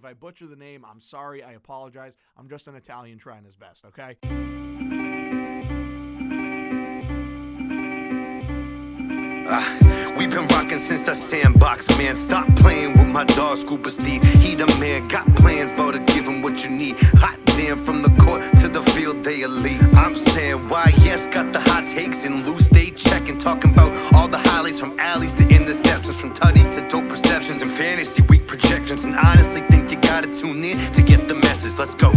I butcher the name, I'm sorry. I apologize. I'm just an Italian trying his best, okay? We've been rocking since the sandbox, man. Stop playing with my dog, Scuba Steve. He the man, got plans, but to give him what you need. Hot damn, from the court to the field, they elite. I'm saying why, yes, got the hot takes and loose, stay checking. Talking about all the highlights from alleys to interceptions, from tutties to dope receptions and fantasy week projections. And honestly, think you gotta tune in to get the message. Let's go.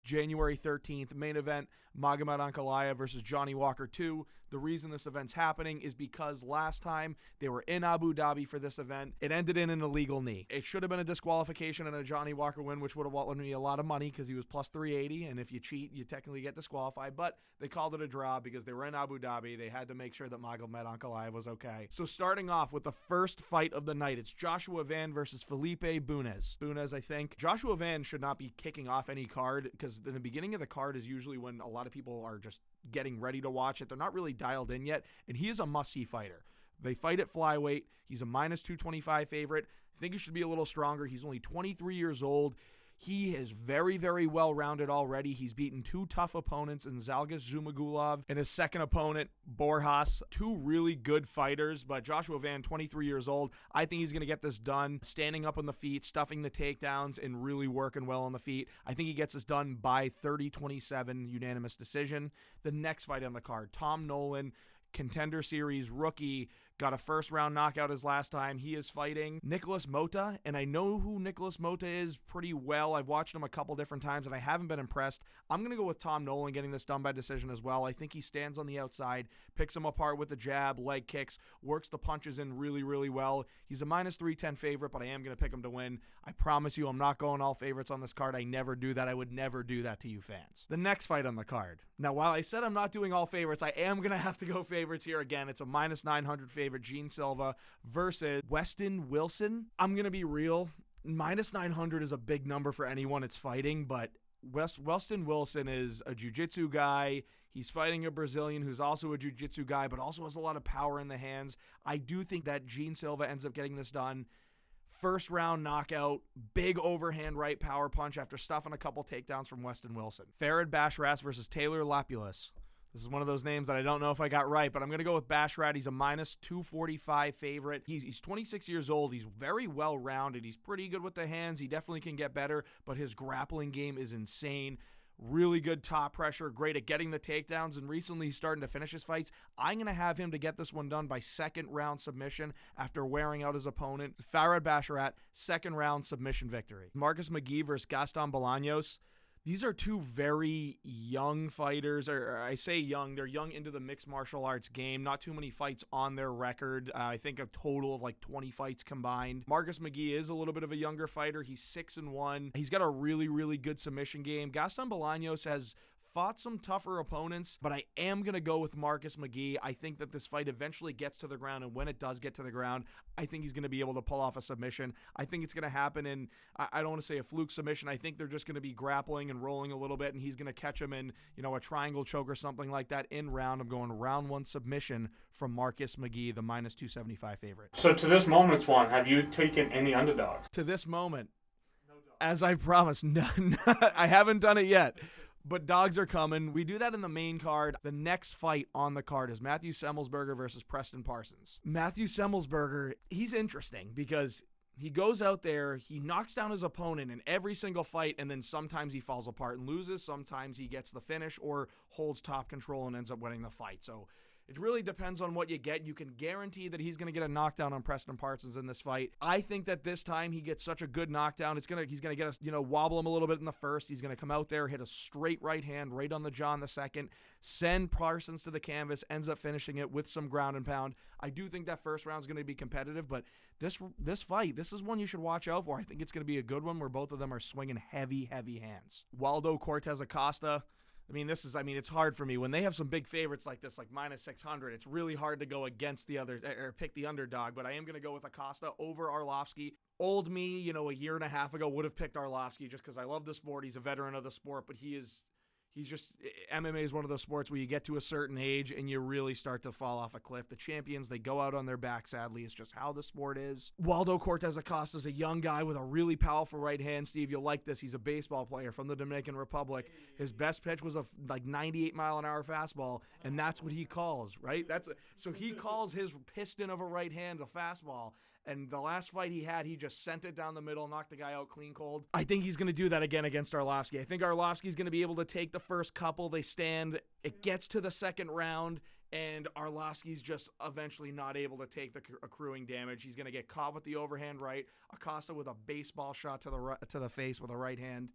January 13th, main event, Magomed Ankalaev versus Johnny Walker 2. The reason this event's happening is because last time they were in Abu Dhabi for this event, it ended in an illegal knee. It should have been a disqualification and a Johnny Walker win, which would have won me a lot of money because he was plus 380, and if you cheat, you technically get disqualified, but they called it a draw because they were in Abu Dhabi. They had to make sure that Magomed Ankalaev was okay. So starting off with the first fight of the night, it's Joshua Van versus Felipe Bunes. Bunes, I think. Joshua Van should not be kicking off any card because in the beginning of the card is usually when a lot of people are just getting ready to watch it. They're not really dialed in yet, and he is a must-see fighter. They fight at flyweight. He's a minus 225 favorite. I think he should be a little stronger. He's only 23 years old. He is very, very well-rounded already. He's beaten two tough opponents in Zhalgas Zhumagulov and his second opponent, Borjas. Two really good fighters, but Joshua Van, 23 years old. I think he's going to get this done, standing up on the feet, stuffing the takedowns, and really working well on the feet. I think he gets this done by 30-27 unanimous decision. The next fight on the card, Tom Nolan, Contender Series rookie, got a first-round knockout his last time. He is fighting Nicholas Mota, and I know who Nicholas Mota is pretty well. I've watched him a couple different times, and I haven't been impressed. I'm going to go with Tom Nolan getting this done by decision as well. I think he stands on the outside, picks him apart with the jab, leg kicks, works the punches in really, really well. He's a minus 310 favorite, but I am going to pick him to win. I promise you I'm not going all favorites on this card. I never do that. I would never do that to you fans. The next fight on the card. Now, while I said I'm not doing all favorites, I am going to have to go favorites here again. It's a minus 900 favorite, Gene Silva versus Weston Wilson. I'm going to be real. Minus 900 is a big number for anyone it's fighting, but Weston Wilson is a jiu-jitsu guy. He's fighting a Brazilian who's also a jiu-jitsu guy, but also has a lot of power in the hands. I do think that Gene Silva ends up getting this done. First round knockout, big overhand right power punch after stuffing a couple takedowns from Weston Wilson. Farad Basharat versus Taylor Lapulus. This is one of those names that I don't know if I got right, but I'm going to go with Basharat. He's a minus 245 favorite. He's 26 years old. He's very well-rounded. He's pretty good with the hands. He definitely can get better, but his grappling game is insane. Really good top pressure, great at getting the takedowns, and recently he's starting to finish his fights. I'm going to have him to get this one done by second-round submission after wearing out his opponent. Farad Basharat, second-round submission victory. Marcus McGee versus Gaston Bolaños. These are two very young fighters, or I say young, they're young into the mixed martial arts game. Not too many fights on their record. I think a total of like 20 fights combined. Marcus McGee is a little bit of a younger fighter. He's 6-1. He's got a really, really good submission game. Gaston Bolaños has fought some tougher opponents, but I am going to go with Marcus McGee. I think that this fight eventually gets to the ground, and when it does get to the ground, I think he's going to be able to pull off a submission. I think it's going to happen in, I don't want to say a fluke submission. I think they're just going to be grappling and rolling a little bit, and he's going to catch him in, a triangle choke or something like that in round. I'm going round one submission from Marcus McGee, the minus 275 favorite. So to this moment, Swan, have you taken any underdogs? To this moment, as I promised, no, I haven't done it yet. But dogs are coming. We do that in the main card. The next fight on the card is Matthew Semelsberger versus Preston Parsons. Matthew Semelsberger, he's interesting because he goes out there, he knocks down his opponent in every single fight, and then sometimes he falls apart and loses. Sometimes he gets the finish or holds top control and ends up winning the fight. So it really depends on what you get. You can guarantee that he's going to get a knockdown on Preston Parsons in this fight. I think that this time he gets such a good knockdown. He's going to get us, wobble him a little bit in the first. He's going to come out there, hit a straight right hand right on the jaw in the second, send Parsons to the canvas, ends up finishing it with some ground and pound. I do think that first round is going to be competitive, but this fight, this is one you should watch out for. I think it's going to be a good one where both of them are swinging heavy, heavy hands. Waldo Cortez Acosta. It's hard for me. When they have some big favorites like this, like minus 600, it's really hard to go against the other, or pick the underdog, but I am going to go with Acosta over Arlovsky. Old me, a year and a half ago would have picked Arlovsky just because I love the sport. He's a veteran of the sport, but he is MMA is one of those sports where you get to a certain age and you really start to fall off a cliff. The champions, they go out on their back, sadly. It's just how the sport is. Waldo Cortez Acosta is a young guy with a really powerful right hand. Steve, you'll like this. He's a baseball player from the Dominican Republic. His best pitch was a 98-mile-an-hour fastball, and that's what he calls, right? So he calls his piston of a right hand a fastball. And the last fight he had, he just sent it down the middle, knocked the guy out clean cold. I think he's going to do that again against Arlovsky. I think Arlovsky's going to be able to take the first couple. They stand. It gets to the second round, and Arlovsky's just eventually not able to take the accruing damage. He's going to get caught with the overhand right. Acosta with a baseball shot to the face with a right hand.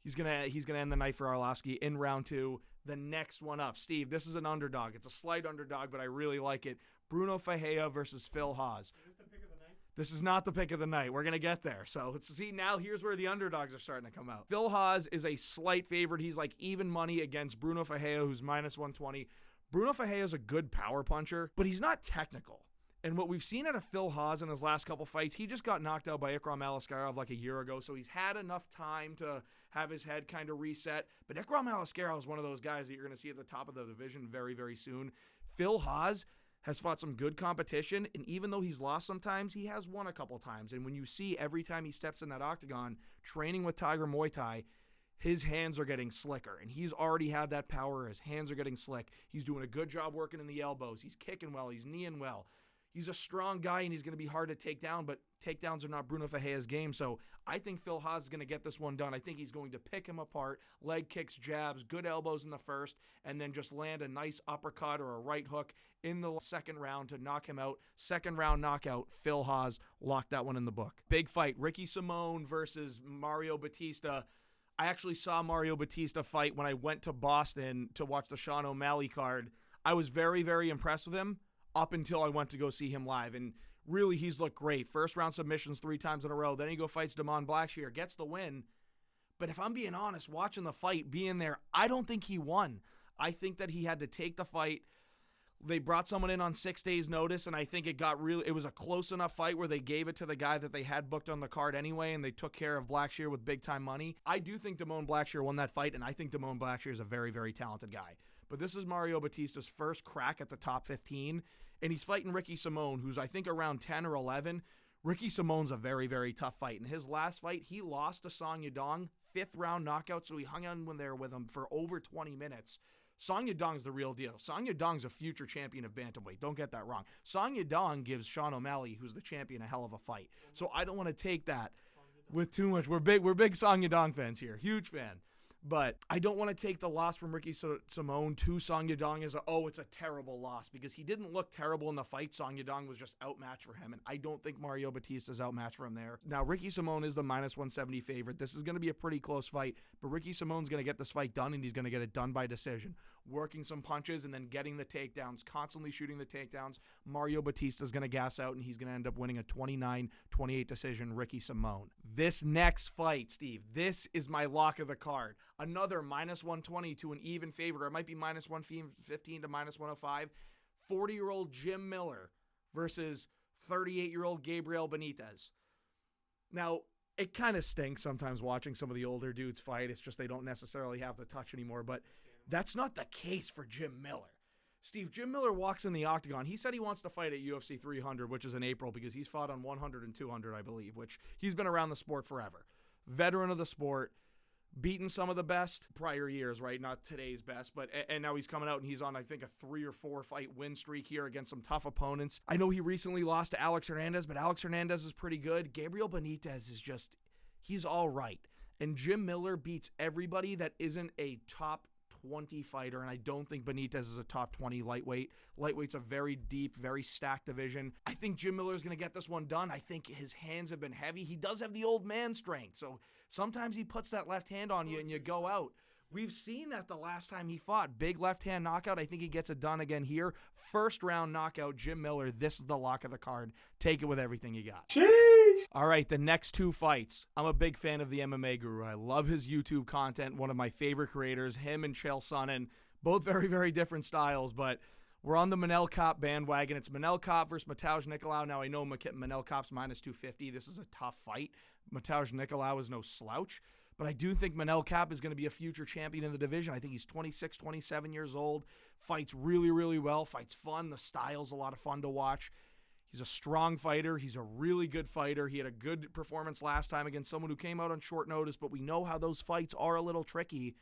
He's gonna end the night for Arlovsky in round 2. The next one up, Steve, this is an underdog. It's a slight underdog, but I really like it. Bruno Ferreira versus Phil Haas. Is this the pick of the night? This is not the pick of the night. We're going to get there. So let's see, now here's where the underdogs are starting to come out. Phil Haas is a slight favorite. He's like even money against Bruno Ferreira, who's minus 120. Bruno Ferreira is a good power puncher, but he's not technical. And what we've seen out of Phil Haas in his last couple fights, he just got knocked out by Ikram Alaskarov like a year ago, so he's had enough time to have his head kind of reset. But Ikram Alaskarov is one of those guys that you're going to see at the top of the division very, very soon. Phil Haas has fought some good competition, and even though he's lost sometimes, he has won a couple times. And when you see every time he steps in that octagon, training with Tiger Muay Thai, his hands are getting slicker, and he's already had that power. His hands are getting slick. He's doing a good job working in the elbows. He's kicking well. He's kneeing well. He's a strong guy, and he's going to be hard to take down, but takedowns are not Bruno Ferreira's game. So I think Phil Haas is going to get this one done. I think he's going to pick him apart, leg kicks, jabs, good elbows in the first, and then just land a nice uppercut or a right hook in the second round to knock him out. Second round knockout, Phil Haas, locked that one in the book. Big fight, Ricky Simone versus Mario Batista. I actually saw Mario Batista fight when I went to Boston to watch the Sean O'Malley card. I was very, very impressed with him up until I went to go see him live. And really, he's looked great. First round submissions 3 times in a row. Then he fights Damon Blackshear, gets the win. But if I'm being honest, watching the fight, being there, I don't think he won. I think that he had to take the fight. They brought someone in on 6 days' notice, and I think it was a close enough fight where they gave it to the guy that they had booked on the card anyway, and they took care of Blackshear with big-time money. I do think Damon Blackshear won that fight, and I think Damon Blackshear is a very, very talented guy. But this is Mario Batista's first crack at the top 15, and he's fighting Ricky Simone, who's I think around 10 or 11. Ricky Simone's a very, very tough fight. In his last fight, he lost to Song Yadong, 5th round knockout, so he hung on there with him for over 20 minutes. Song Yadong's the real deal. Song Yadong's a future champion of bantamweight. Don't get that wrong. Song Yadong gives Sean O'Malley, who's the champion, a hell of a fight. So I don't want to take that with too much. We're big Song Yadong fans here. Huge fan. But I don't want to take the loss from Ricky Simone to Song Yadong as it's a terrible loss, because he didn't look terrible in the fight. Song Yadong was just outmatched for him, and I don't think Mario Batista's outmatched for him there. Now, Ricky Simone is the minus 170 favorite. This is going to be a pretty close fight, but Ricky Simone's going to get this fight done, and he's going to get it done by decision. Working some punches and then getting the takedowns, constantly shooting the takedowns. Mario Batista's going to gas out, and he's going to end up winning a 29-28 decision, Ricky Simone. This next fight, Steve, this is my lock of the card. Another minus 120 to an even favorite. Or it might be minus 115 to minus 105. 40-year-old Jim Miller versus 38-year-old Gabriel Benitez. Now, it kind of stinks sometimes watching some of the older dudes fight. It's just they don't necessarily have the touch anymore. But that's not the case for Jim Miller. Steve, Jim Miller walks in the octagon. He said he wants to fight at UFC 300, which is in April, because he's fought on 100 and 200, I believe, which he's been around the sport forever. Veteran of the sport. Beaten some of the best prior years, right? Not today's best, but and now he's coming out and he's on, I think, a 3 or 4 fight win streak here against some tough opponents. I know he recently lost to Alex Hernandez, but Alex Hernandez is pretty good. Gabriel Benitez is he's all right. And Jim Miller beats everybody that isn't a top 20 fighter, and I don't think Benitez is a top 20 lightweight. Lightweight's a very deep, very stacked division. I think Jim Miller's going to get this one done. I think his hands have been heavy. He does have the old man strength, so sometimes he puts that left hand on you and you go out. We've seen that the last time he fought. Big left hand knockout. I think he gets it done again here. First round knockout, Jim Miller. This is the lock of the card. Take it with everything you got. Jeez. All right, the next 2 fights. I'm a big fan of the MMA Guru. I love his YouTube content. One of my favorite creators, him and Chael Sonnen. Both very, very different styles, but we're on the Manel Kape bandwagon. It's Manel Kape versus Mateusz Nicolau. Now, I know Manel Kape's minus 250. This is a tough fight. Mateusz Nicolau is no slouch. But I do think Manel Kape is going to be a future champion in the division. I think he's 26, 27 years old, fights really, really well, fights fun. The style's a lot of fun to watch. He's a strong fighter. He's a really good fighter. He had a good performance last time against someone who came out on short notice, but we know how those fights are a little tricky.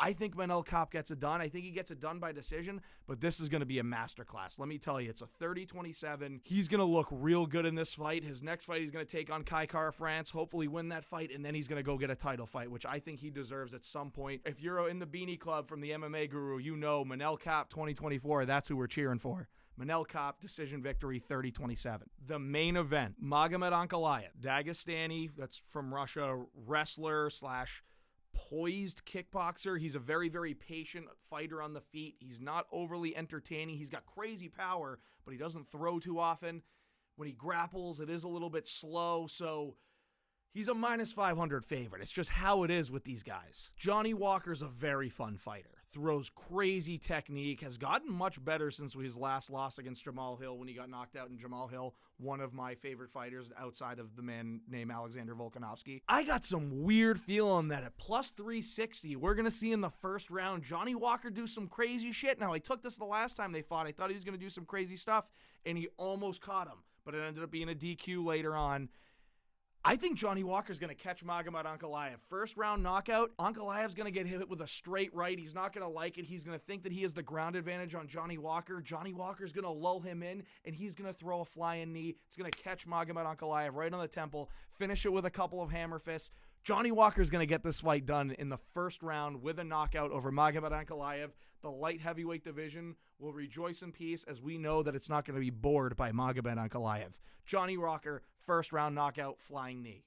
I think Manel Kape gets it done. I think he gets it done by decision, but this is going to be a masterclass. Let me tell you, it's a 30-27. He's going to look real good in this fight. His next fight, he's going to take on Kai Kara-France, hopefully win that fight, and then he's going to go get a title fight, which I think he deserves at some point. If you're in the Beanie Club from the MMA Guru, you know Manel Kape 2024, that's who we're cheering for. Manel Kape, decision victory, 30-27. The main event, Magomed Ankalaev, Dagestani, that's from Russia, wrestler / poised kickboxer. He's a very, very patient fighter on the feet. He's not overly entertaining. He's got crazy power, but he doesn't throw too often. When he grapples, it is a little bit slow, so he's a -500 favorite. It's just how it is with these guys. Johnny Walker's a very fun fighter. Throws crazy technique, has gotten much better since his last loss against Jamal Hill when he got knocked out. And Jamal Hill, one of my favorite fighters outside of the man named Alexander Volkanovski. I got some weird feeling that at plus 360, we're going to see in the first round Johnny Walker do some crazy shit. Now, I took this the last time they fought. I thought he was going to do some crazy stuff, and he almost caught him. But it ended up being a DQ later on. I think Johnny Walker's going to catch Magomed Ankalaev. First round knockout, Ankalaev's going to get hit with a straight right. He's not going to like it. He's going to think that he has the ground advantage on Johnny Walker. Johnny Walker's going to lull him in, and he's going to throw a flying knee. It's going to catch Magomed Ankalaev right on the temple, finish it with a couple of hammer fists. Johnny Walker's going to get this fight done in the first round with a knockout over Magomed Ankalaev. The light heavyweight division will rejoice in peace as we know that it's not going to be bored by Magomed Ankalaev. Johnny Walker, first round knockout, flying knee.